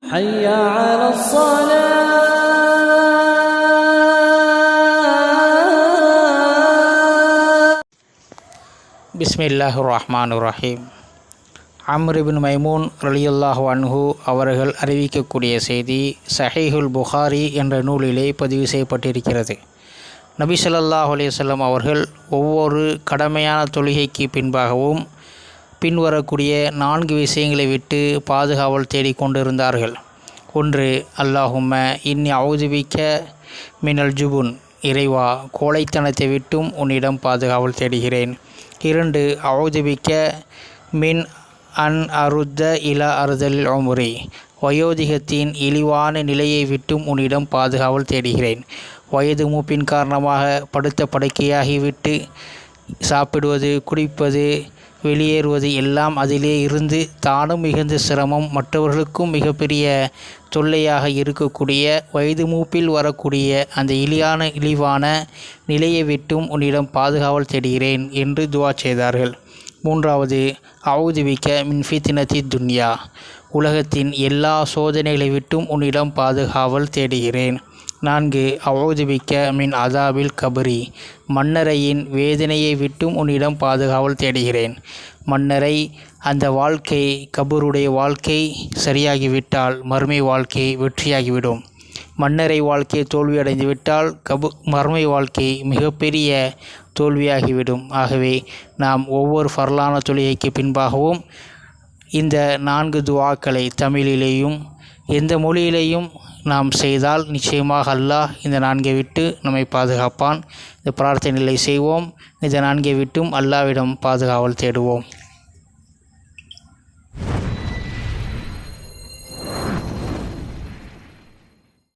حي على الصلاة. பிஸ்மில்லாஹிர் ரஹ்மானிர் ரஹீம். அம்ர் இப்னு மைமூன் ரலியல்லாஹு அன்ஹு அவர்கள் அறிவிக்கக்கூடிய செய்தி சஹீஹுல் புகாரி என்ற நூலிலே பதிவு செய்யப்பட்டிருக்கிறது. நபி ஸல்லல்லாஹு அலைஹி வஸல்லம் அவர்கள் ஒவ்வொரு கடமையான தொழுகைக்கு பின்பாகவும் பின்வரக்கூடிய 4 விஷயங்களை விட்டு பாதுகாவல் தேடிக்கொண்டிருந்தார்கள். ஒன்று, அல்லாஹும்ம இன்னி அஊதுபிக்க மினல் ஜுபுன், இறைவா கோழைத்தனத்தை விட்டும் உன்னிடம் பாதுகாவல் தேடுகிறேன். 2, அஊதுபிக்க மின் அன் அருத்த இலா அறுதலில் உம்ரி, வயோதிகத்தின் இழிவான நிலையை விட்டும் உன்னிடம் பாதுகாவல் தேடுகிறேன். வயது மூப்பின் காரணமாக படுத்த படுக்கையாகிவிட்டு சாப்பிடுவது, குடிப்பது, வெளியேறுவது எல்லாம் அதிலே இருந்து தானும் மிகுந்த சிரமம், மற்றவர்களுக்கும் மிகப்பெரிய தொல்லையாக இருக்கக்கூடிய வயது மூப்பில் வரக்கூடிய அந்த இழிவான நிலையை விட்டும் உன்னிடம் பாதுகாவல் தேடுகிறேன் என்று துஆ செய்தார்கள். 3வது, அஊதுபிக்க மின் ஃபித்னத்தி துன்யா, உலகத்தின் எல்லா சோதனைகளை விட்டும் உன்னிடம் பாதுகாவல் தேடுகிறேன். 4, அஊதுபிக்க மின் அதாபில் கபரி, மன்னரையின் வேதனையை விட்டும் உன்னிடம் பாதுகாவல் தேடுகிறேன். மன்னரை, அந்த வாழ்க்கை, கபருடைய வாழ்க்கை சரியாகிவிட்டால் மறுமை வாழ்க்கை வெற்றியாகிவிடும். மன்னரை வாழ்க்கை தோல்வியடைந்துவிட்டால் மறுமை வாழ்க்கை மிகப்பெரிய தோல்வியாகிவிடும். ஆகவே நாம் ஒவ்வொரு ஃபர்லான தொழுகைக்கு பின்பாகவும் இந்த 4 துஆக்களை தமிழிலேயும் எந்த மொழியிலேயும் நாம் செய்தால் நிச்சயமாக அல்லாஹ் இந்த 4 விட்டு நம்மை பாதுகாப்பான். இந்த பிரார்த்தனைகளை செய்வோம். இந்த 4 விட்டும் அல்லாஹ்விடம் பாதுகாவல் தேடுவோம்.